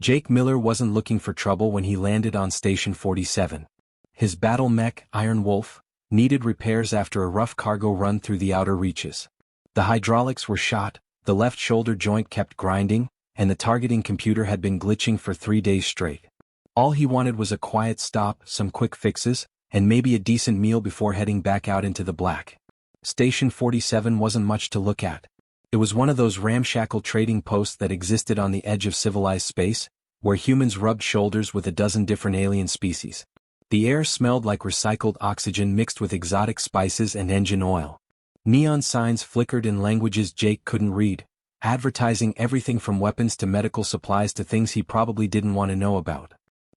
Jake Miller wasn't looking for trouble when he landed on Station 47. His battle mech, Iron Wolf, needed repairs after a rough cargo run through the outer reaches. The hydraulics were shot, the left shoulder joint kept grinding, and the targeting computer had been glitching for 3 days straight. All he wanted was a quiet stop, some quick fixes, and maybe a decent meal before heading back out into the black. Station 47 wasn't much to look at. It was one of those ramshackle trading posts that existed on the edge of civilized space, where humans rubbed shoulders with a dozen different alien species. The air smelled like recycled oxygen mixed with exotic spices and engine oil. Neon signs flickered in languages Jake couldn't read, advertising everything from weapons to medical supplies to things he probably didn't want to know about.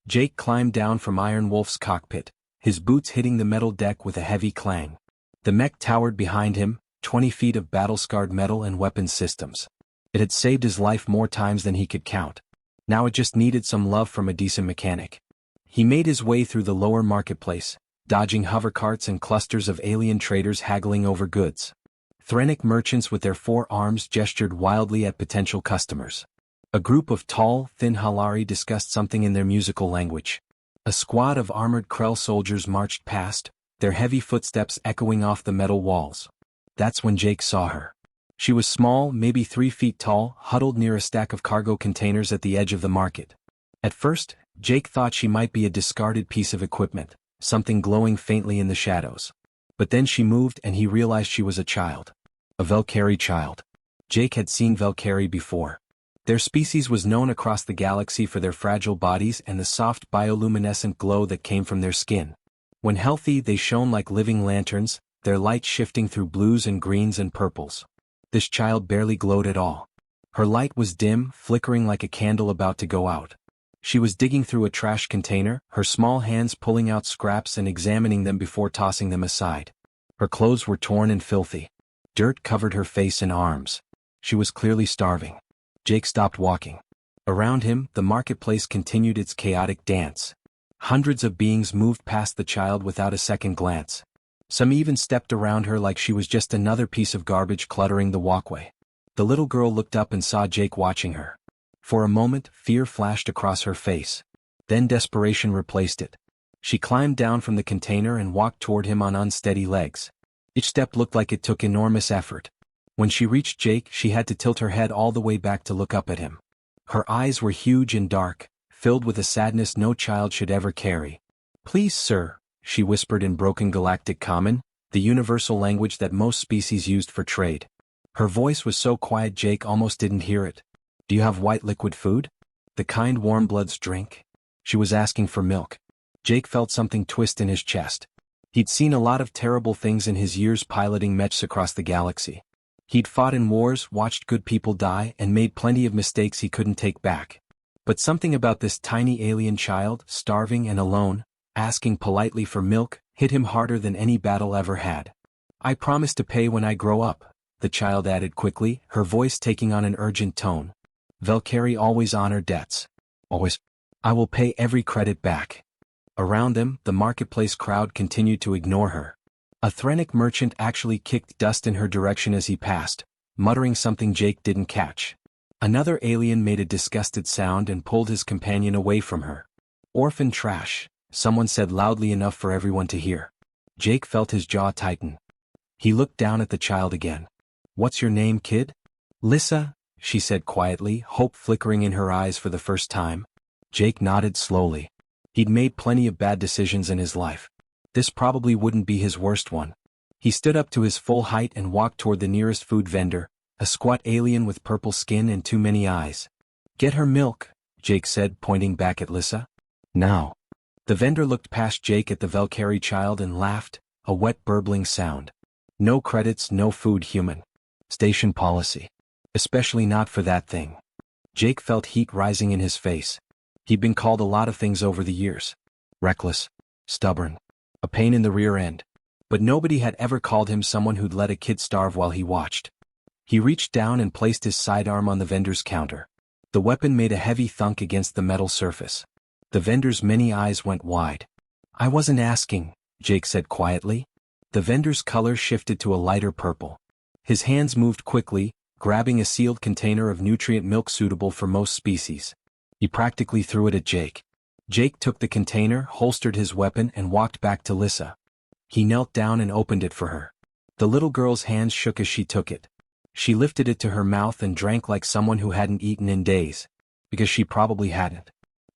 Jake climbed down from Iron Wolf's cockpit, his boots hitting the metal deck with a heavy clang. The mech towered behind him, 20 feet of battle-scarred metal and weapons systems. It had saved his life more times than he could count. Now it just needed some love from a decent mechanic. He made his way through the lower marketplace, dodging hovercarts and clusters of alien traders haggling over goods. Threnic merchants with their 4 arms gestured wildly at potential customers. A group of tall, thin Halari discussed something in their musical language. A squad of armored Krell soldiers marched past, their heavy footsteps echoing off the metal walls. That's when Jake saw her. She was small, maybe 3 feet tall, huddled near a stack of cargo containers at the edge of the market. At first, Jake thought she might be a discarded piece of equipment, something glowing faintly in the shadows. But then she moved and he realized she was a child. A Valkyrie child. Jake had seen Valkyrie before. Their species was known across the galaxy for their fragile bodies and the soft bioluminescent glow that came from their skin. When healthy, they shone like living lanterns, their light shifting through blues and greens and purples. This child barely glowed at all. Her light was dim, flickering like a candle about to go out. She was digging through a trash container, her small hands pulling out scraps and examining them before tossing them aside. Her clothes were torn and filthy. Dirt covered her face and arms. She was clearly starving. Jake stopped walking. Around him, the marketplace continued its chaotic dance. Hundreds of beings moved past the child without a second glance. Some even stepped around her like she was just another piece of garbage cluttering the walkway. The little girl looked up and saw Jake watching her. For a moment, fear flashed across her face. Then desperation replaced it. She climbed down from the container and walked toward him on unsteady legs. Each step looked like it took enormous effort. When she reached Jake, she had to tilt her head all the way back to look up at him. Her eyes were huge and dark, filled with a sadness no child should ever carry. "Please, sir," she whispered in broken Galactic Common, the universal language that most species used for trade. Her voice was so quiet Jake almost didn't hear it. "Do you have white liquid food? The kind warm bloods drink?" She was asking for milk. Jake felt something twist in his chest. He'd seen a lot of terrible things in his years piloting mechs across the galaxy. He'd fought in wars, watched good people die, and made plenty of mistakes he couldn't take back. But something about this tiny alien child, starving and alone, asking politely for milk, hit him harder than any battle ever had. "I promise to pay when I grow up," the child added quickly, her voice taking on an urgent tone. "Valkyrie always honor debts. Always. I will pay every credit back." Around them, the marketplace crowd continued to ignore her. A Threnic merchant actually kicked dust in her direction as he passed, muttering something Jake didn't catch. Another alien made a disgusted sound and pulled his companion away from her. "Orphan trash," someone said loudly enough for everyone to hear. Jake felt his jaw tighten. He looked down at the child again. "What's your name, kid?" "Lissa," she said quietly, hope flickering in her eyes for the first time. Jake nodded slowly. He'd made plenty of bad decisions in his life. This probably wouldn't be his worst one. He stood up to his full height and walked toward the nearest food vendor, a squat alien with purple skin and too many eyes. "Get her milk," Jake said, pointing back at Lissa. "Now." The vendor looked past Jake at the Valkyrie child and laughed, a wet burbling sound. "No credits, no food, human. Station policy. Especially not for that thing." Jake felt heat rising in his face. He'd been called a lot of things over the years. Reckless. Stubborn. A pain in the rear end. But nobody had ever called him someone who'd let a kid starve while he watched. He reached down and placed his sidearm on the vendor's counter. The weapon made a heavy thunk against the metal surface. The vendor's many eyes went wide. "I wasn't asking," Jake said quietly. The vendor's color shifted to a lighter purple. His hands moved quickly, grabbing a sealed container of nutrient milk suitable for most species. He practically threw it at Jake. Jake took the container, holstered his weapon, and walked back to Lissa. He knelt down and opened it for her. The little girl's hands shook as she took it. She lifted it to her mouth and drank like someone who hadn't eaten in days. Because she probably hadn't.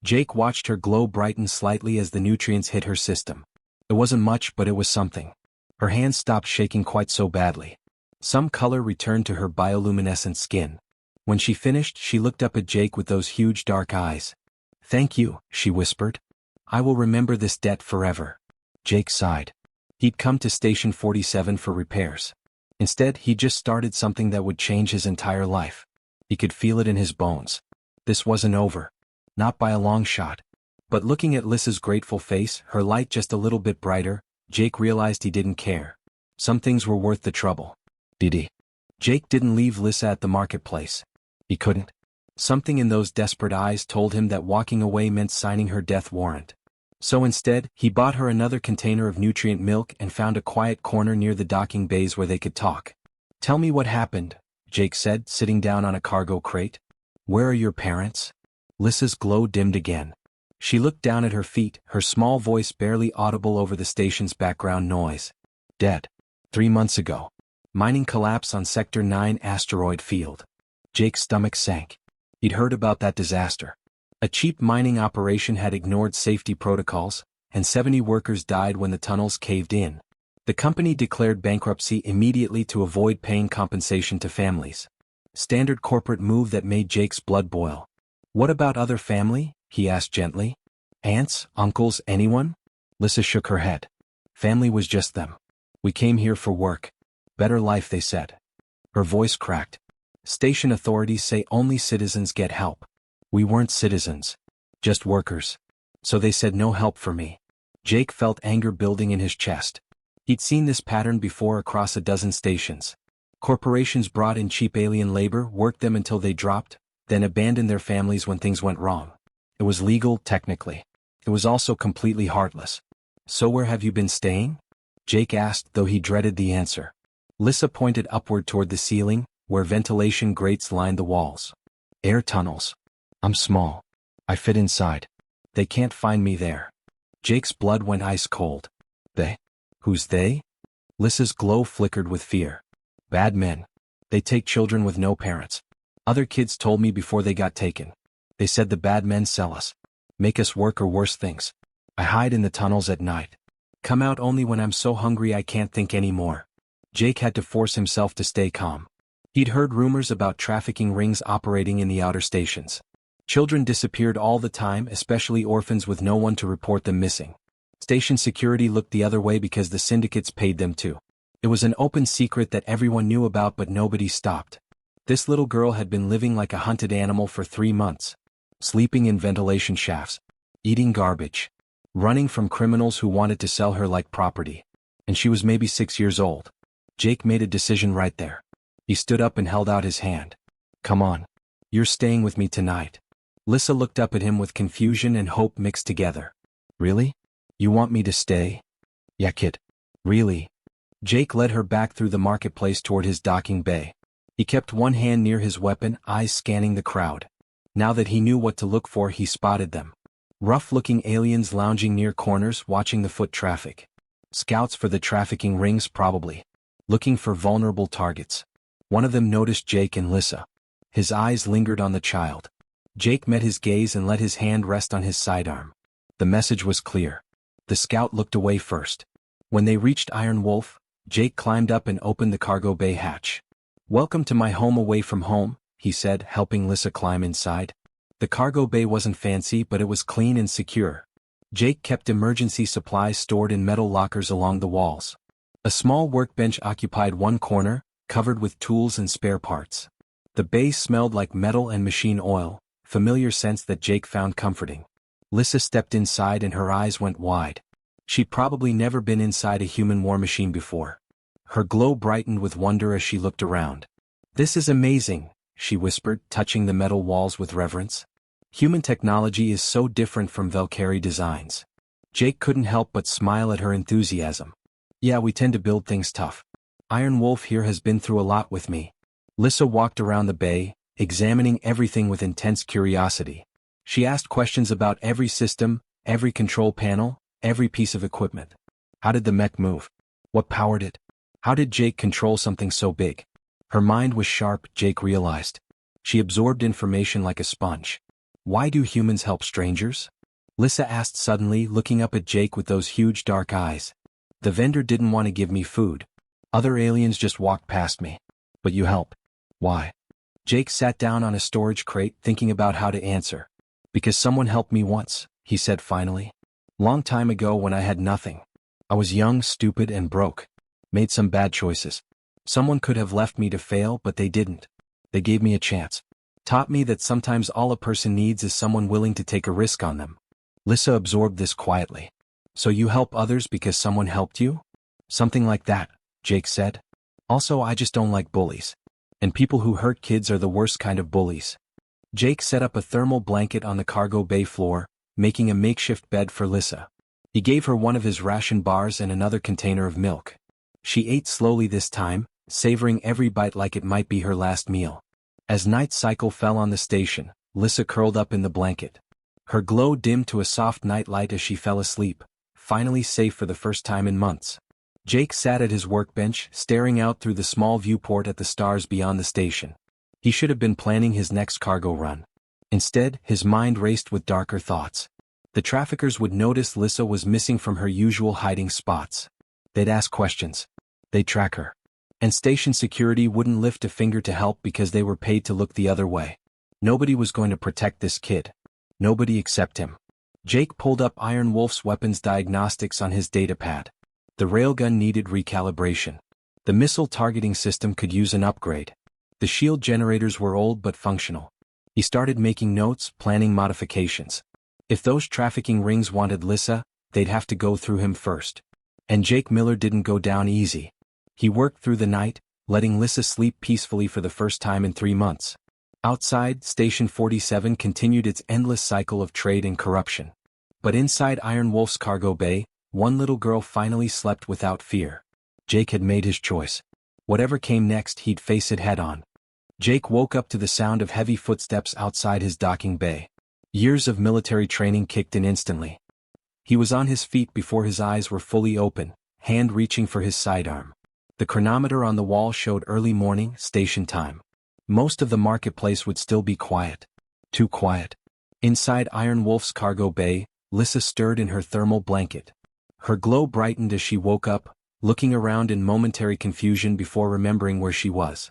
Jake watched her glow brighten slightly as the nutrients hit her system. It wasn't much, but it was something. Her hands stopped shaking quite so badly. Some color returned to her bioluminescent skin. When she finished, she looked up at Jake with those huge dark eyes. "Thank you," she whispered. "I will remember this debt forever." Jake sighed. He'd come to Station 47 for repairs. Instead, he just started something that would change his entire life. He could feel it in his bones. This wasn't over. Not by a long shot. But looking at Lissa's grateful face, her light just a little bit brighter, Jake realized he didn't care. Some things were worth the trouble. Did he? Jake didn't leave Lissa at the marketplace. He couldn't. Something in those desperate eyes told him that walking away meant signing her death warrant. So instead, he bought her another container of nutrient milk and found a quiet corner near the docking bays where they could talk. "Tell me what happened," Jake said, sitting down on a cargo crate. "Where are your parents?" Lissa's glow dimmed again. She looked down at her feet, her small voice barely audible over the station's background noise. "Dead. 3 months ago. Mining collapse on Sector 9 asteroid field." Jake's stomach sank. He'd heard about that disaster. A cheap mining operation had ignored safety protocols, and 70 workers died when the tunnels caved in. The company declared bankruptcy immediately to avoid paying compensation to families. Standard corporate move that made Jake's blood boil. "What about other family?" he asked gently. "Aunts, uncles, anyone?" Lissa shook her head. "Family was just them. We came here for work. Better life, they said." Her voice cracked. "Station authorities say only citizens get help. We weren't citizens. Just workers. So they said no help for me." Jake felt anger building in his chest. He'd seen this pattern before across a dozen stations. Corporations brought in cheap alien labor, worked them until they dropped, then abandoned their families when things went wrong. It was legal, technically. It was also completely heartless. "So where have you been staying?" Jake asked, though he dreaded the answer. Lissa pointed upward toward the ceiling, where ventilation grates lined the walls. "Air tunnels. I'm small. I fit inside. They can't find me there." Jake's blood went ice cold. "They? Who's they?" Lissa's glow flickered with fear. "Bad men. They take children with no parents. Other kids told me before they got taken. They said the bad men sell us. Make us work or worse things. I hide in the tunnels at night. Come out only when I'm so hungry I can't think anymore." Jake had to force himself to stay calm. He'd heard rumors about trafficking rings operating in the outer stations. Children disappeared all the time, especially orphans with no one to report them missing. Station security looked the other way because the syndicates paid them too. It was an open secret that everyone knew about but nobody stopped. This little girl had been living like a hunted animal for 3 months. Sleeping in ventilation shafts. Eating garbage. Running from criminals who wanted to sell her like property. And she was maybe 6 years old. Jake made a decision right there. He stood up and held out his hand. "Come on. You're staying with me tonight." Lissa looked up at him with confusion and hope mixed together. "Really? You want me to stay?" "Yeah, kid. Really." Jake led her back through the marketplace toward his docking bay. He kept one hand near his weapon, eyes scanning the crowd. Now that he knew what to look for, he spotted them. Rough-looking aliens lounging near corners, watching the foot traffic. Scouts for the trafficking rings, probably. Looking for vulnerable targets. One of them noticed Jake and Lissa. His eyes lingered on the child. Jake met his gaze and let his hand rest on his sidearm. The message was clear. The scout looked away first. When they reached Iron Wolf, Jake climbed up and opened the cargo bay hatch. "Welcome to my home away from home," he said, helping Lissa climb inside. The cargo bay wasn't fancy, but it was clean and secure. Jake kept emergency supplies stored in metal lockers along the walls. A small workbench occupied one corner, covered with tools and spare parts. The bay smelled like metal and machine oil, familiar scents that Jake found comforting. Lissa stepped inside and her eyes went wide. She'd probably never been inside a human war machine before. Her glow brightened with wonder as she looked around. "This is amazing," she whispered, touching the metal walls with reverence. Human technology is so different from Valkyrie designs. Jake couldn't help but smile at her enthusiasm. "Yeah, we tend to build things tough. Iron Wolf here has been through a lot with me." Lissa walked around the bay, examining everything with intense curiosity. She asked questions about every system, every control panel, every piece of equipment. How did the mech move? What powered it? How did Jake control something so big? Her mind was sharp, Jake realized. She absorbed information like a sponge. Why do humans help strangers? Lissa asked suddenly, looking up at Jake with those huge dark eyes. The vendor didn't want to give me food. Other aliens just walked past me. But you help. Why? Jake sat down on a storage crate, thinking about how to answer. Because someone helped me once, he said finally. Long time ago when I had nothing. I was young, stupid, and broke. Made some bad choices. Someone could have left me to fail, but they didn't. They gave me a chance. Taught me that sometimes all a person needs is someone willing to take a risk on them. Lissa absorbed this quietly. So you help others because someone helped you? Something like that, Jake said. Also, I just don't like bullies. And people who hurt kids are the worst kind of bullies. Jake set up a thermal blanket on the cargo bay floor, making a makeshift bed for Lissa. He gave her one of his ration bars and another container of milk. She ate slowly this time, savoring every bite like it might be her last meal. As night cycle fell on the station, Lissa curled up in the blanket. Her glow dimmed to a soft nightlight as she fell asleep, finally safe for the first time in months. Jake sat at his workbench, staring out through the small viewport at the stars beyond the station. He should have been planning his next cargo run. Instead, his mind raced with darker thoughts. The traffickers would notice Lissa was missing from her usual hiding spots. They'd ask questions. They'd track her. And station security wouldn't lift a finger to help because they were paid to look the other way. Nobody was going to protect this kid. Nobody except him. Jake pulled up Iron Wolf's weapons diagnostics on his datapad. The railgun needed recalibration. The missile targeting system could use an upgrade. The shield generators were old but functional. He started making notes, planning modifications. If those trafficking rings wanted Lissa, they'd have to go through him first. And Jake Miller didn't go down easy. He worked through the night, letting Lissa sleep peacefully for the first time in 3 months. Outside, Station 47 continued its endless cycle of trade and corruption. But inside Iron Wolf's cargo bay, one little girl finally slept without fear. Jake had made his choice. Whatever came next, he'd face it head-on. Jake woke up to the sound of heavy footsteps outside his docking bay. Years of military training kicked in instantly. He was on his feet before his eyes were fully open, hand reaching for his sidearm. The chronometer on the wall showed early morning, station time. Most of the marketplace would still be quiet. Too quiet. Inside Iron Wolf's cargo bay, Lissa stirred in her thermal blanket. Her glow brightened as she woke up, looking around in momentary confusion before remembering where she was.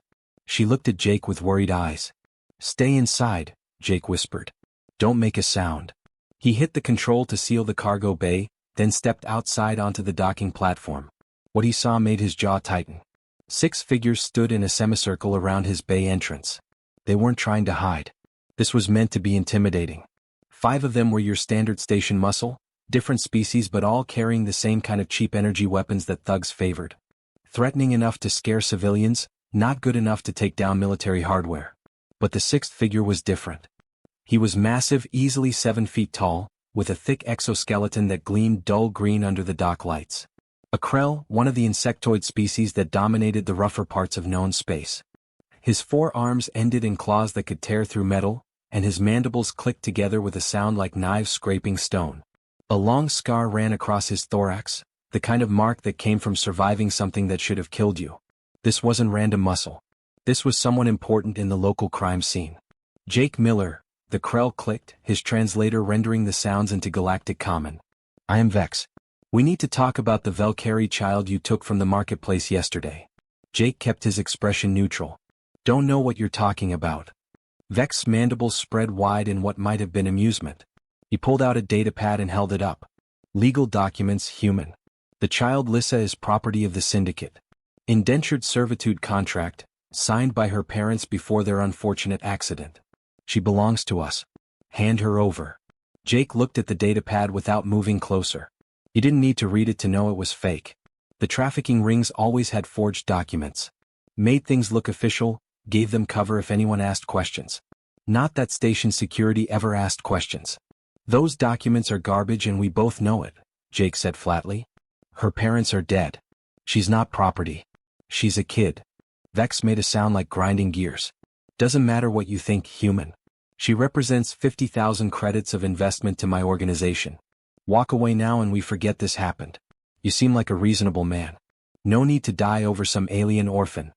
She looked at Jake with worried eyes. "Stay inside," Jake whispered. "Don't make a sound." He hit the control to seal the cargo bay, then stepped outside onto the docking platform. What he saw made his jaw tighten. 6 figures stood in a semicircle around his bay entrance. They weren't trying to hide. This was meant to be intimidating. 5 of them were your standard station muscle, different species but all carrying the same kind of cheap energy weapons that thugs favored. Threatening enough to scare civilians, not good enough to take down military hardware. But the 6th figure was different. He was massive, easily 7 feet tall, with a thick exoskeleton that gleamed dull green under the dock lights. A Krell, one of the insectoid species that dominated the rougher parts of known space. His 4 arms ended in claws that could tear through metal, and his mandibles clicked together with a sound like knives scraping stone. A long scar ran across his thorax, the kind of mark that came from surviving something that should have killed you. This wasn't random muscle. This was someone important in the local crime scene. Jake Miller, the Krell clicked, his translator rendering the sounds into Galactic Common. "I am Vex. We need to talk about the Valkyrie child you took from the marketplace yesterday." Jake kept his expression neutral. "Don't know what you're talking about." Vex's mandibles spread wide in what might have been amusement. He pulled out a datapad and held it up. "Legal documents, human. The child Lissa is property of the syndicate. Indentured servitude contract, signed by her parents before their unfortunate accident. She belongs to us. Hand her over." Jake looked at the datapad without moving closer. He didn't need to read it to know it was fake. The trafficking rings always had forged documents. Made things look official, gave them cover if anyone asked questions. Not that station security ever asked questions. "Those documents are garbage and we both know it," Jake said flatly. "Her parents are dead. She's not property. She's a kid." Vex made a sound like grinding gears. "Doesn't matter what you think, human. She represents 50,000 credits of investment to my organization. Walk away now and we forget this happened. You seem like a reasonable man. No need to die over some alien orphan.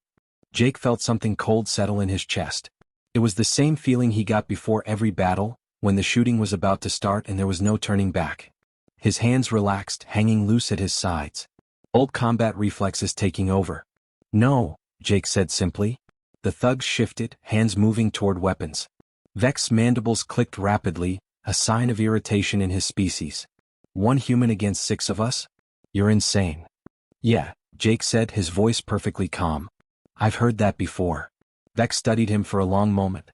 Jake felt something cold settle in his chest. It was the same feeling he got before every battle, when the shooting was about to start and there was no turning back. His hands relaxed, hanging loose at his sides. Old combat reflexes taking over. No, Jake said simply. The thugs shifted, hands moving toward weapons. Vex's mandibles clicked rapidly, a sign of irritation in his species. 1 human against 6 of us? You're insane. Yeah, Jake said, his voice perfectly calm. I've heard that before. Vex studied him for a long moment.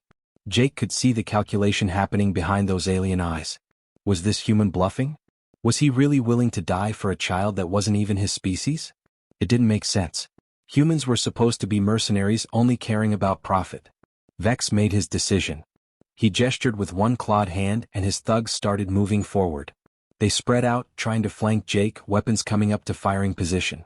Jake could see the calculation happening behind those alien eyes. Was this human bluffing? Was he really willing to die for a child that wasn't even his species? It didn't make sense. Humans were supposed to be mercenaries only caring about profit. Vex made his decision. He gestured with one clawed hand and his thugs started moving forward. They spread out, trying to flank Jake, weapons coming up to firing position.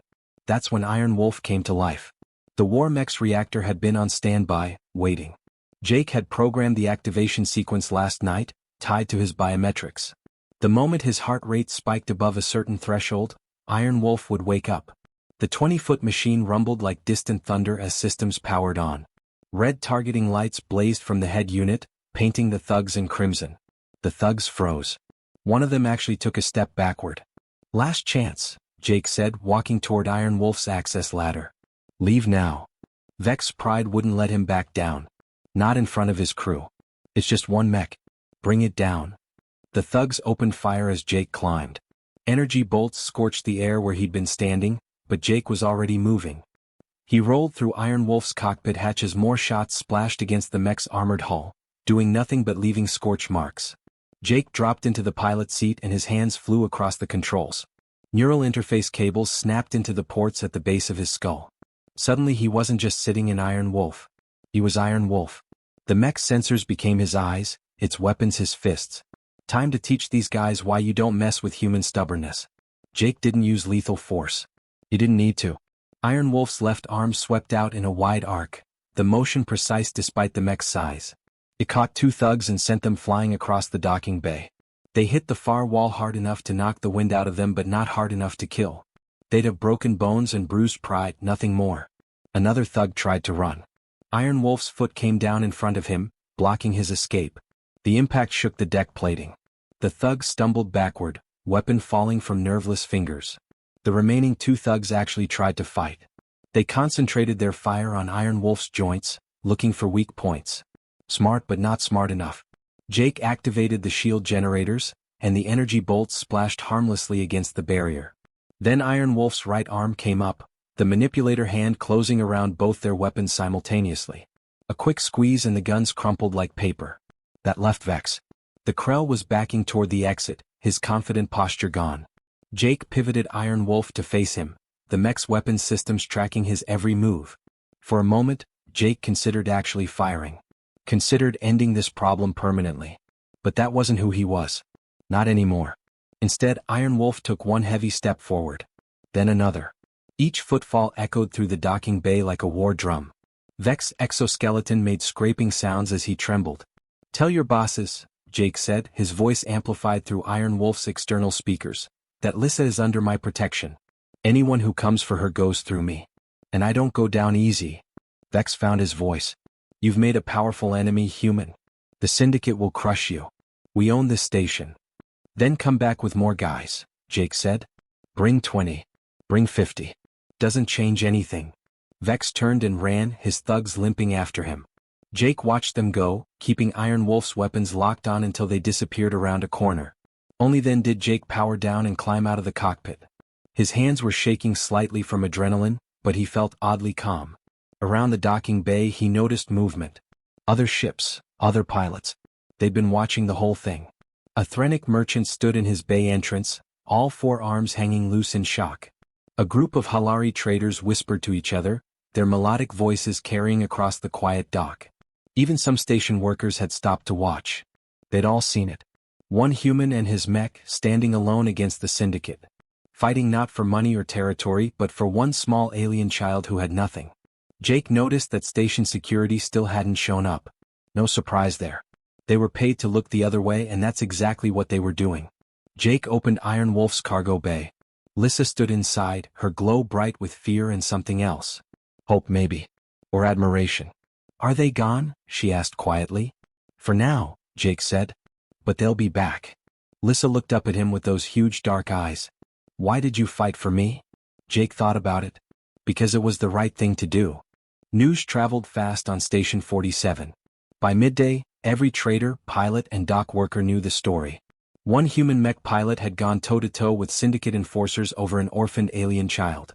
That's when Iron Wolf came to life. The War Mech's reactor had been on standby, waiting. Jake had programmed the activation sequence last night, tied to his biometrics. The moment his heart rate spiked above a certain threshold, Iron Wolf would wake up. The 20-foot machine rumbled like distant thunder as systems powered on. Red targeting lights blazed from the head unit, painting the thugs in crimson. The thugs froze. One of them actually took a step backward. Last chance, Jake said, walking toward Iron Wolf's access ladder. Leave now. Vex's pride wouldn't let him back down. Not in front of his crew. It's just one mech. Bring it down. The thugs opened fire as Jake climbed. Energy bolts scorched the air where he'd been standing, but Jake was already moving. He rolled through Iron Wolf's cockpit hatch as more shots splashed against the mech's armored hull, doing nothing but leaving scorch marks. Jake dropped into the pilot seat and his hands flew across the controls. Neural interface cables snapped into the ports at the base of his skull. Suddenly he wasn't just sitting in Iron Wolf. He was Iron Wolf. The mech's sensors became his eyes, its weapons his fists. Time to teach these guys why you don't mess with human stubbornness. Jake didn't use lethal force. He didn't need to. Iron Wolf's left arm swept out in a wide arc, the motion precise despite the mech's size. It caught 2 thugs and sent them flying across the docking bay. They hit the far wall hard enough to knock the wind out of them but not hard enough to kill. They'd have broken bones and bruised pride, nothing more. Another thug tried to run. Iron Wolf's foot came down in front of him, blocking his escape. The impact shook the deck plating. The thug stumbled backward, weapon falling from nerveless fingers. The remaining 2 thugs actually tried to fight. They concentrated their fire on Iron Wolf's joints, looking for weak points. Smart but not smart enough. Jake activated the shield generators, and the energy bolts splashed harmlessly against the barrier. Then Iron Wolf's right arm came up, the manipulator hand closing around both their weapons simultaneously. A quick squeeze and the guns crumpled like paper. That left Vex. The Krell was backing toward the exit, his confident posture gone. Jake pivoted Iron Wolf to face him, the mech's weapon systems tracking his every move. For a moment, Jake considered actually firing. Considered ending this problem permanently. But that wasn't who he was. Not anymore. Instead, Iron Wolf took one heavy step forward. Then another. Each footfall echoed through the docking bay like a war drum. Vex's exoskeleton made scraping sounds as he trembled. Tell your bosses, Jake said, his voice amplified through Iron Wolf's external speakers, that Lissa is under my protection. Anyone who comes for her goes through me. And I don't go down easy. Vex found his voice. You've made a powerful enemy human. The Syndicate will crush you. We own this station. Then come back with more guys, Jake said. Bring 20. Bring 50. Doesn't change anything. Vex turned and ran, his thugs limping after him. Jake watched them go, keeping Iron Wolf's weapons locked on until they disappeared around a corner. Only then did Jake power down and climb out of the cockpit. His hands were shaking slightly from adrenaline, but he felt oddly calm. Around the docking bay he noticed movement. Other ships, other pilots. They'd been watching the whole thing. A Threnic merchant stood in his bay entrance, all 4 arms hanging loose in shock. A group of Halari traders whispered to each other, their melodic voices carrying across the quiet dock. Even some station workers had stopped to watch. They'd all seen it. One human and his mech standing alone against the Syndicate. Fighting not for money or territory but for one small alien child who had nothing. Jake noticed that station security still hadn't shown up. No surprise there. They were paid to look the other way, and that's exactly what they were doing. Jake opened Iron Wolf's cargo bay. Lissa stood inside, her glow bright with fear and something else. Hope maybe. Or admiration. Are they gone? She asked quietly. For now, Jake said. But they'll be back. Lissa looked up at him with those huge dark eyes. Why did you fight for me? Jake thought about it. Because it was the right thing to do. News traveled fast on Station 47. By midday, every trader, pilot, and dock worker knew the story. One human mech pilot had gone toe-to-toe with syndicate enforcers over an orphaned alien child.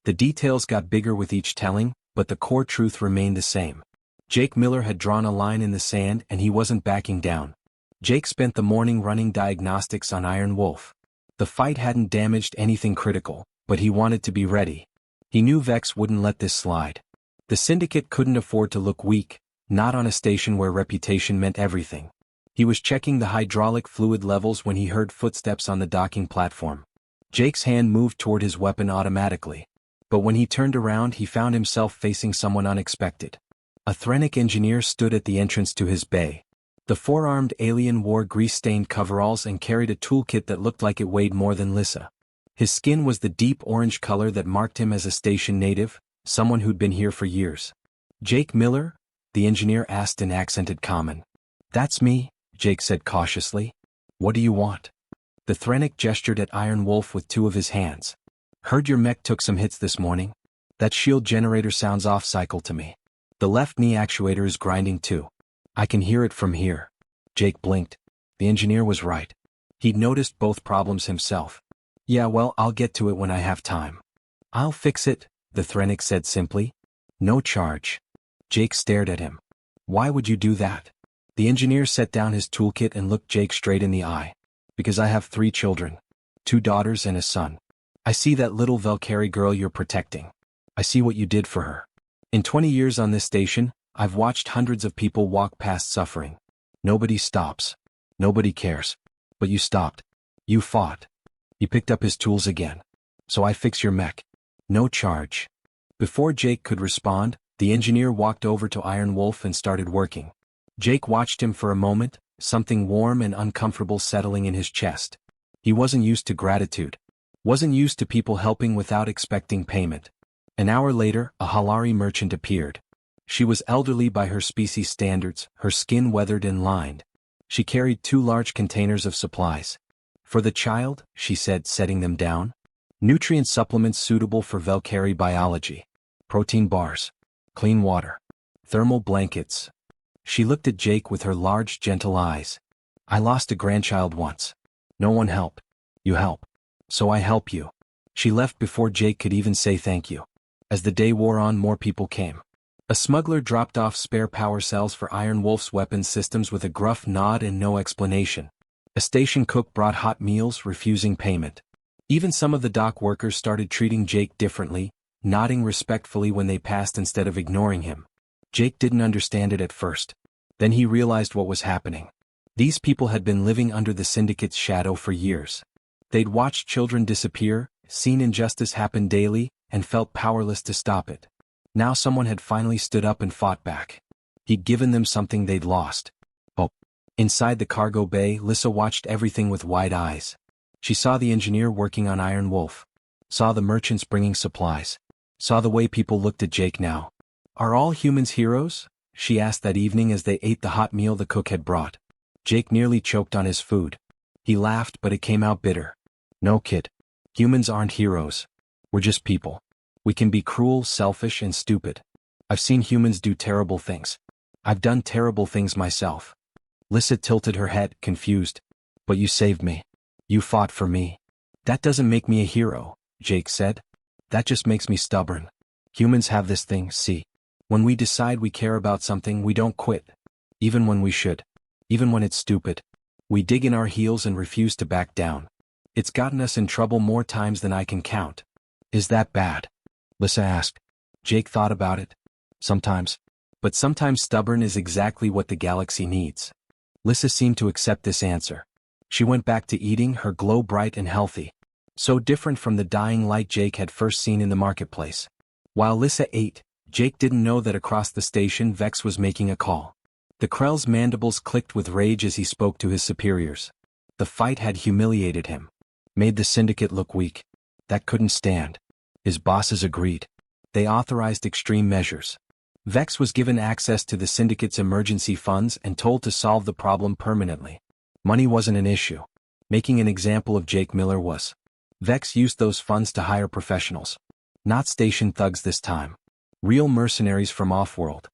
The details got bigger with each telling, but the core truth remained the same. Jake Miller had drawn a line in the sand, and he wasn't backing down. Jake spent the morning running diagnostics on Iron Wolf. The fight hadn't damaged anything critical, but he wanted to be ready. He knew Vex wouldn't let this slide. The syndicate couldn't afford to look weak, not on a station where reputation meant everything. He was checking the hydraulic fluid levels when he heard footsteps on the docking platform. Jake's hand moved toward his weapon automatically. But when he turned around, he found himself facing someone unexpected. A Threnic engineer stood at the entrance to his bay. The four-armed alien wore grease-stained coveralls and carried a toolkit that looked like it weighed more than Lissa. His skin was the deep orange color that marked him as a station native, someone who'd been here for years. Jake Miller? The engineer asked in accented common. That's me, Jake said cautiously. What do you want? The Threnic gestured at Iron Wolf with two of his hands. Heard your mech took some hits this morning. That shield generator sounds off-cycle to me. The left knee actuator is grinding too. I can hear it from here. Jake blinked. The engineer was right. He'd noticed both problems himself. Yeah, well, I'll get to it when I have time. I'll fix it, the Threnic said simply. No charge. Jake stared at him. Why would you do that? The engineer set down his toolkit and looked Jake straight in the eye. Because I have 3 children. 2 daughters and a son. I see that little Valkyrie girl you're protecting. I see what you did for her. In 20 years on this station, I've watched hundreds of people walk past suffering. Nobody stops. Nobody cares. But you stopped. You fought. He picked up his tools again. So I fix your mech. No charge. Before Jake could respond, the engineer walked over to Iron Wolf and started working. Jake watched him for a moment, something warm and uncomfortable settling in his chest. He wasn't used to gratitude. Wasn't used to people helping without expecting payment. An hour later, a Halari merchant appeared. She was elderly by her species standards, her skin weathered and lined. She carried 2 large containers of supplies. For the child, she said, setting them down. Nutrient supplements suitable for Valkyrie biology. Protein bars. Clean water. Thermal blankets. She looked at Jake with her large, gentle eyes. I lost a grandchild once. No one helped. You help. So I help you. She left before Jake could even say thank you. As the day wore on, more people came. A smuggler dropped off spare power cells for Iron Wolf's weapons systems with a gruff nod and no explanation. A station cook brought hot meals, refusing payment. Even some of the dock workers started treating Jake differently, nodding respectfully when they passed instead of ignoring him. Jake didn't understand it at first. Then he realized what was happening. These people had been living under the syndicate's shadow for years. They'd watched children disappear, seen injustice happen daily, and felt powerless to stop it. Now someone had finally stood up and fought back. He'd given them something they'd lost. Hope. Inside the cargo bay, Lissa watched everything with wide eyes. She saw the engineer working on Iron Wolf. Saw the merchants bringing supplies. Saw the way people looked at Jake now. Are all humans heroes? She asked that evening as they ate the hot meal the cook had brought. Jake nearly choked on his food. He laughed, but it came out bitter. No, kid. Humans aren't heroes. We're just people. We can be cruel, selfish, and stupid. I've seen humans do terrible things. I've done terrible things myself. Lissa tilted her head, confused. But you saved me. You fought for me. That doesn't make me a hero, Jake said. That just makes me stubborn. Humans have this thing, see. When we decide we care about something, we don't quit. Even when we should. Even when it's stupid. We dig in our heels and refuse to back down. It's gotten us in trouble more times than I can count. Is that bad? Lissa asked. Jake thought about it. Sometimes. But sometimes stubborn is exactly what the galaxy needs. Lissa seemed to accept this answer. She went back to eating, her glow bright and healthy. So different from the dying light Jake had first seen in the marketplace. While Lissa ate, Jake didn't know that across the station Vex was making a call. The Krell's mandibles clicked with rage as he spoke to his superiors. The fight had humiliated him. Made the syndicate look weak. That couldn't stand. His bosses agreed. They authorized extreme measures. Vex was given access to the syndicate's emergency funds and told to solve the problem permanently. Money wasn't an issue. Making an example of Jake Miller was. Vex used those funds to hire professionals. Not station thugs this time. Real mercenaries from off-world.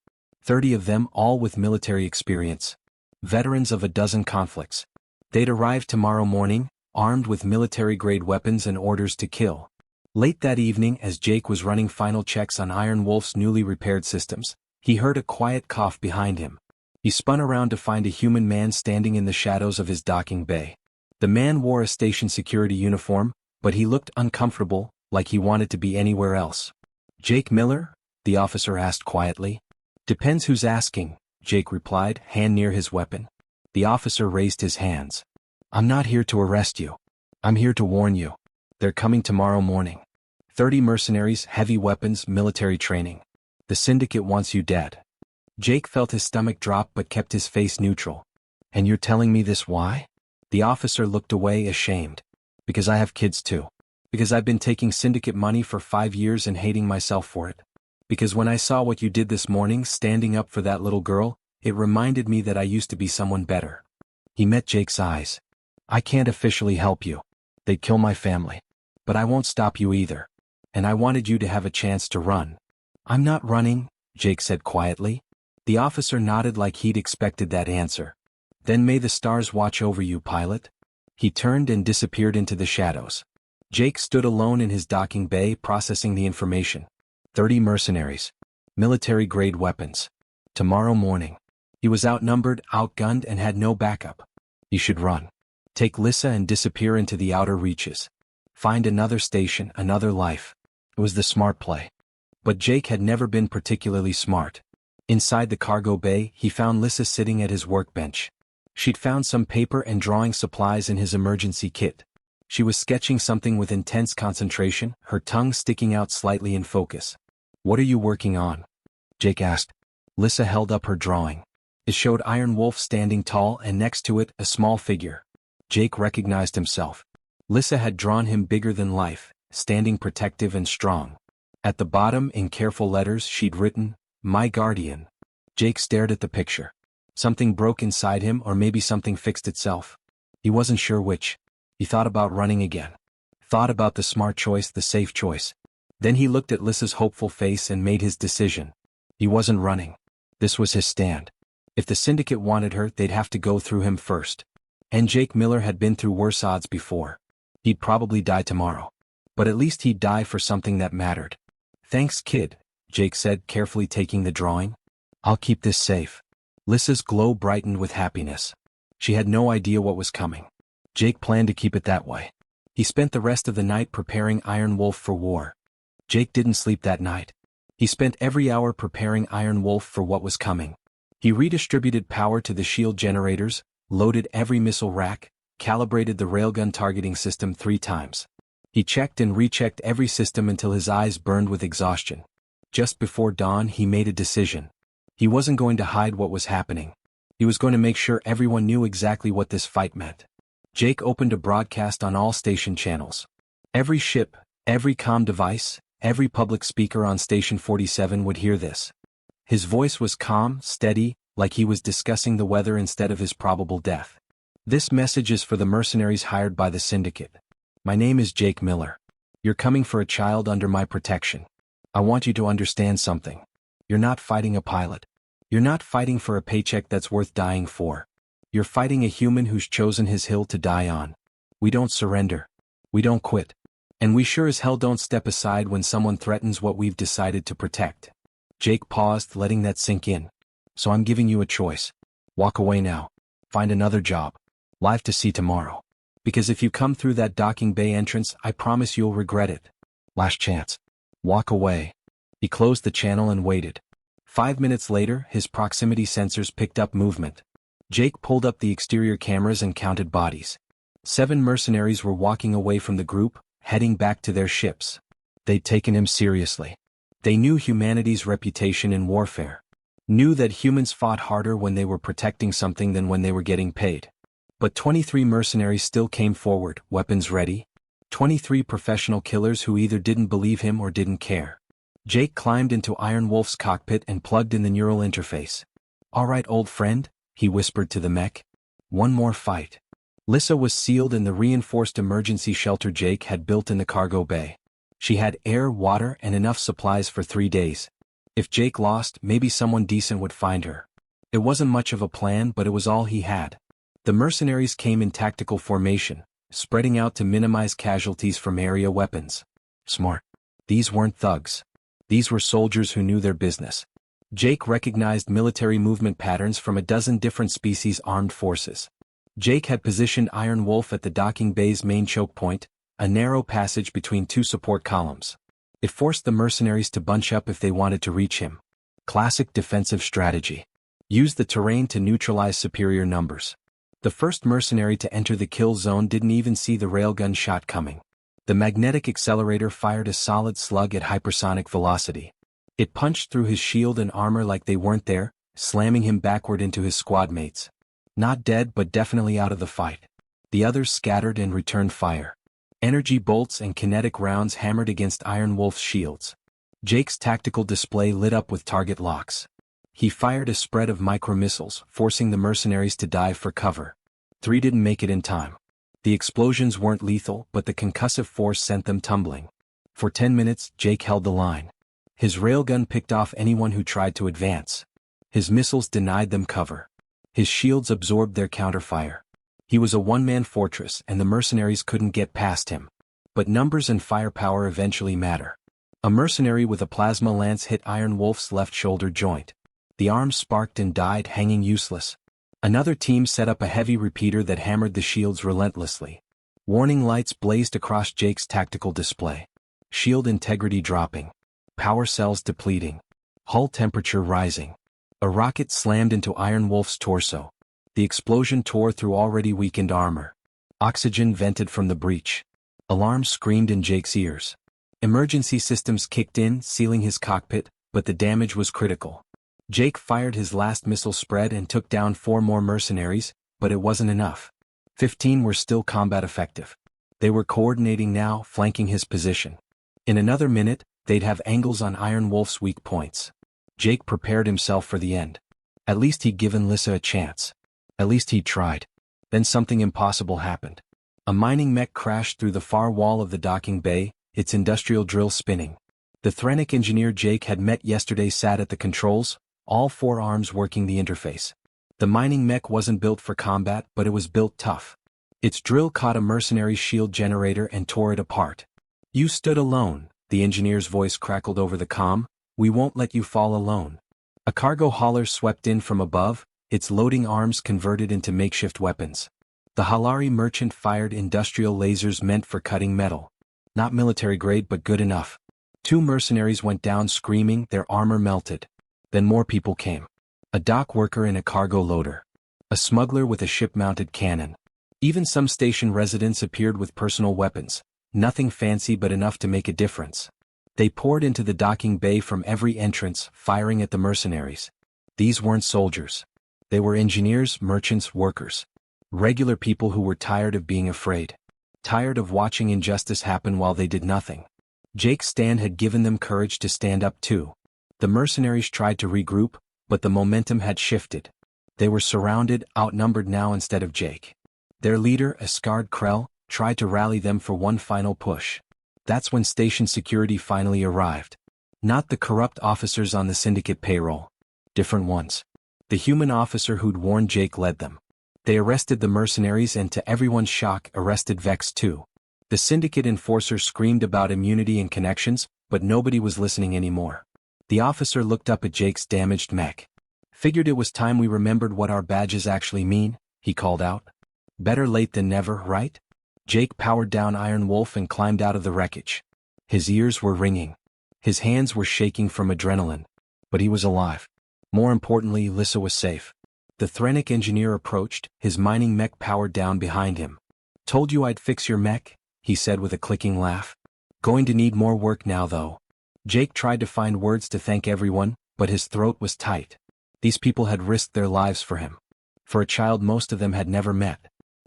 30 of them, all with military experience. Veterans of a dozen conflicts. They'd arrive tomorrow morning, armed with military-grade weapons and orders to kill. Late that evening, as Jake was running final checks on Iron Wolf's newly repaired systems, he heard a quiet cough behind him. He spun around to find a human man standing in the shadows of his docking bay. The man wore a station security uniform, but he looked uncomfortable, like he wanted to be anywhere else. "Jake Miller?" the officer asked quietly. "Depends who's asking," Jake replied, hand near his weapon. The officer raised his hands. "I'm not here to arrest you. I'm here to warn you. They're coming tomorrow morning. 30 mercenaries, heavy weapons, military training. The syndicate wants you dead." Jake felt his stomach drop but kept his face neutral. "And you're telling me this why?" The officer looked away, ashamed. "Because I have kids too. Because I've been taking syndicate money for 5 years and hating myself for it. Because when I saw what you did this morning, standing up for that little girl, it reminded me that I used to be someone better." He met Jake's eyes. "I can't officially help you. They'd kill my family. But I won't stop you either. And I wanted you to have a chance to run." "I'm not running," Jake said quietly. The officer nodded like he'd expected that answer. "Then may the stars watch over you, pilot." He turned and disappeared into the shadows. Jake stood alone in his docking bay processing the information. 30 mercenaries. Military-grade weapons. Tomorrow morning. He was outnumbered, outgunned, and had no backup. He should run. Take Lissa and disappear into the outer reaches. Find another station, another life. It was the smart play. But Jake had never been particularly smart. Inside the cargo bay, he found Lissa sitting at his workbench. She'd found some paper and drawing supplies in his emergency kit. She was sketching something with intense concentration, her tongue sticking out slightly in focus. "What are you working on?" Jake asked. Lissa held up her drawing. It showed Iron Wolf standing tall and next to it, a small figure. Jake recognized himself. Lissa had drawn him bigger than life, standing protective and strong. At the bottom, in careful letters, she'd written, "My Guardian." Jake stared at the picture. Something broke inside him, or maybe something fixed itself. He wasn't sure which. He thought about running again. Thought about the smart choice, the safe choice. Then he looked at Lissa's hopeful face and made his decision. He wasn't running. This was his stand. If the syndicate wanted her, they'd have to go through him first. And Jake Miller had been through worse odds before. He'd probably die tomorrow. But at least he'd die for something that mattered. "Thanks, kid," Jake said, carefully taking the drawing. "I'll keep this safe." Lissa's glow brightened with happiness. She had no idea what was coming. Jake planned to keep it that way. He spent the rest of the night preparing Iron Wolf for war. Jake didn't sleep that night. He spent every hour preparing Iron Wolf for what was coming. He redistributed power to the shield generators, loaded every missile rack, calibrated the railgun targeting system 3 times. He checked and rechecked every system until his eyes burned with exhaustion. Just before dawn, he made a decision. He wasn't going to hide what was happening. He was going to make sure everyone knew exactly what this fight meant. Jake opened a broadcast on all station channels. Every ship, every comm device, every public speaker on Station 47 would hear this. His voice was calm, steady, like he was discussing the weather instead of his probable death. "This message is for the mercenaries hired by the syndicate. My name is Jake Miller. You're coming for a child under my protection. I want you to understand something. You're not fighting a pilot. You're not fighting for a paycheck that's worth dying for. You're fighting a human who's chosen his hill to die on. We don't surrender. We don't quit. And we sure as hell don't step aside when someone threatens what we've decided to protect." Jake paused, letting that sink in. "So I'm giving you a choice. Walk away now. Find another job. Live to see tomorrow. Because if you come through that docking bay entrance, I promise you'll regret it. Last chance. Walk away." He closed the channel and waited. 5 minutes later, his proximity sensors picked up movement. Jake pulled up the exterior cameras and counted bodies. 7 mercenaries were walking away from the group, heading back to their ships. They'd taken him seriously. They knew humanity's reputation in warfare. Knew that humans fought harder when they were protecting something than when they were getting paid. But 23 mercenaries still came forward, weapons ready. 23 professional killers who either didn't believe him or didn't care. Jake climbed into Iron Wolf's cockpit and plugged in the neural interface. "All right, old friend," he whispered to the mech. "One more fight." Lissa was sealed in the reinforced emergency shelter Jake had built in the cargo bay. She had air, water, and enough supplies for 3 days. If Jake lost, maybe someone decent would find her. It wasn't much of a plan, but it was all he had. The mercenaries came in tactical formation, spreading out to minimize casualties from area weapons. Smart. These weren't thugs. These were soldiers who knew their business. Jake recognized military movement patterns from a dozen different species' armed forces. Jake had positioned Iron Wolf at the docking bay's main choke point, a narrow passage between 2 support columns. It forced the mercenaries to bunch up if they wanted to reach him. Classic defensive strategy. Use the terrain to neutralize superior numbers. The first mercenary to enter the kill zone didn't even see the railgun shot coming. The magnetic accelerator fired a solid slug at hypersonic velocity. It punched through his shield and armor like they weren't there, slamming him backward into his squad mates. Not dead, but definitely out of the fight. The others scattered and returned fire. Energy bolts and kinetic rounds hammered against Iron Wolf's shields. Jake's tactical display lit up with target locks. He fired a spread of micro-missiles, forcing the mercenaries to dive for cover. 3 didn't make it in time. The explosions weren't lethal, but the concussive force sent them tumbling. For 10 minutes, Jake held the line. His railgun picked off anyone who tried to advance. His missiles denied them cover. His shields absorbed their counterfire. He was a one-man fortress, and the mercenaries couldn't get past him. But numbers and firepower eventually matter. A mercenary with a plasma lance hit Iron Wolf's left shoulder joint. The arm sparked and died, hanging useless. Another team set up a heavy repeater that hammered the shields relentlessly. Warning lights blazed across Jake's tactical display. Shield integrity dropping. Power cells depleting. Hull temperature rising. A rocket slammed into Iron Wolf's torso. The explosion tore through already weakened armor. Oxygen vented from the breach. Alarms screamed in Jake's ears. Emergency systems kicked in, sealing his cockpit, but the damage was critical. Jake fired his last missile spread and took down 4 more mercenaries, but it wasn't enough. 15 were still combat effective. They were coordinating now, flanking his position. In another minute, they'd have angles on Iron Wolf's weak points. Jake prepared himself for the end. At least he'd given Lissa a chance. At least he'd tried. Then something impossible happened. A mining mech crashed through the far wall of the docking bay, its industrial drill spinning. The Threnic engineer Jake had met yesterday sat at the controls, all 4 arms working the interface. The mining mech wasn't built for combat, but it was built tough. Its drill caught a mercenary's shield generator and tore it apart. "You stood alone," the engineer's voice crackled over the comm. "We won't let you fall alone." A cargo hauler swept in from above, its loading arms converted into makeshift weapons. The Halari merchant fired industrial lasers meant for cutting metal. Not military grade, but good enough. 2 mercenaries went down screaming, their armor melted. Then more people came. A dock worker in a cargo loader. A smuggler with a ship-mounted cannon. Even some station residents appeared with personal weapons. Nothing fancy, but enough to make a difference. They poured into the docking bay from every entrance, firing at the mercenaries. These weren't soldiers. They were engineers, merchants, workers. Regular people who were tired of being afraid. Tired of watching injustice happen while they did nothing. Jake's stand had given them courage to stand up too. The mercenaries tried to regroup, but the momentum had shifted. They were surrounded, outnumbered now instead of Jake. Their leader, Asgard Krell, tried to rally them for one final push. That's when station security finally arrived. Not the corrupt officers on the syndicate payroll. Different ones. The human officer who'd warned Jake led them. They arrested the mercenaries and, to everyone's shock, arrested Vex too. The syndicate enforcers screamed about immunity and connections, but nobody was listening anymore. The officer looked up at Jake's damaged mech. "Figured it was time we remembered what our badges actually mean," he called out. "Better late than never, right?" Jake powered down Iron Wolf and climbed out of the wreckage. His ears were ringing. His hands were shaking from adrenaline. But he was alive. More importantly, Lissa was safe. The Threnic engineer approached, his mining mech powered down behind him. "Told you I'd fix your mech," he said with a clicking laugh. "Going to need more work now though." Jake tried to find words to thank everyone, but his throat was tight. These people had risked their lives for him. For a child most of them had never met.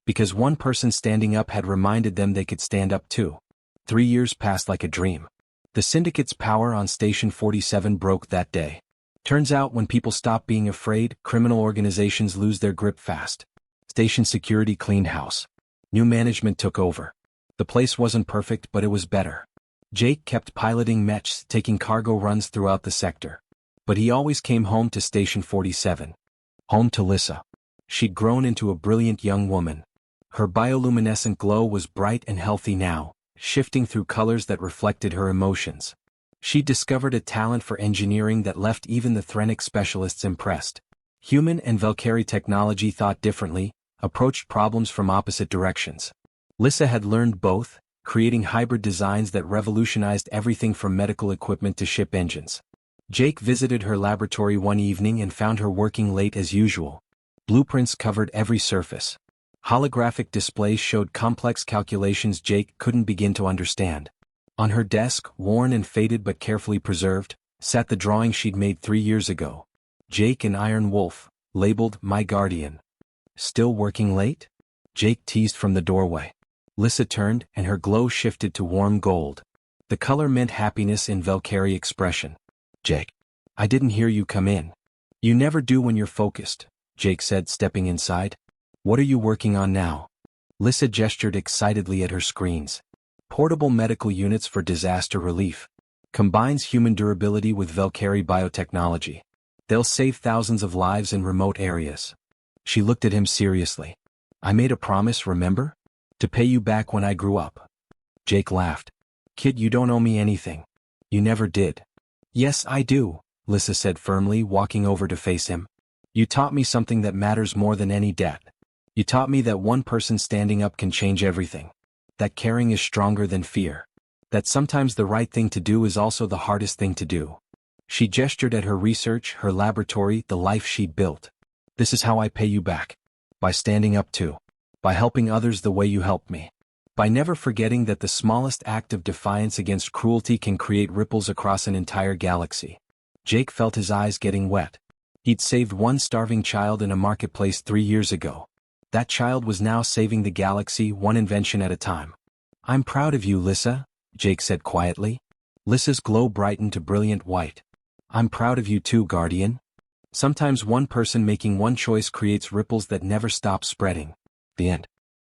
Because one person standing up had reminded them they could stand up too. 3 years passed like a dream. The syndicate's power on Station 47 broke that day. Turns out when people stop being afraid, criminal organizations lose their grip fast. Station security cleaned house. New management took over. The place wasn't perfect, but it was better. Jake kept piloting Mechs, taking cargo runs throughout the sector. But he always came home to Station 47. Home to Lissa. She'd grown into a brilliant young woman. Her bioluminescent glow was bright and healthy now, shifting through colors that reflected her emotions. She discovered a talent for engineering that left even the Threnic specialists impressed. Human and Valkyrie technology thought differently, approached problems from opposite directions. Lissa had learned both, creating hybrid designs that revolutionized everything from medical equipment to ship engines. Jake visited her laboratory one evening and found her working late as usual. Blueprints covered every surface. Holographic displays showed complex calculations Jake couldn't begin to understand. On her desk, worn and faded but carefully preserved, sat the drawing she'd made 3 years ago. Jake and Iron Wolf, labeled My Guardian. Still working late? Jake teased from the doorway. Lissa turned, and her glow shifted to warm gold. The color meant happiness in Valkyrie expression. Jake, I didn't hear you come in. You never do when you're focused, Jake said, stepping inside. What are you working on now? Lissa gestured excitedly at her screens. Portable medical units for disaster relief. Combines human durability with Valkyrie biotechnology. They'll save thousands of lives in remote areas. She looked at him seriously. I made a promise, remember? To pay you back when I grew up. Jake laughed. Kid, you don't owe me anything. You never did. Yes, I do, Lissa said firmly, walking over to face him. You taught me something that matters more than any debt. You taught me that one person standing up can change everything. That caring is stronger than fear. That sometimes the right thing to do is also the hardest thing to do. She gestured at her research, her laboratory, the life she'd built. This is how I pay you back. By standing up too. By helping others the way you helped me. By never forgetting that the smallest act of defiance against cruelty can create ripples across an entire galaxy. Jake felt his eyes getting wet. He'd saved one starving child in a marketplace 3 years ago. That child was now saving the galaxy, one invention at a time. I'm proud of you, Lissa, Jake said quietly. Lissa's glow brightened to brilliant white. I'm proud of you too, Guardian. Sometimes one person making one choice creates ripples that never stop spreading. The end.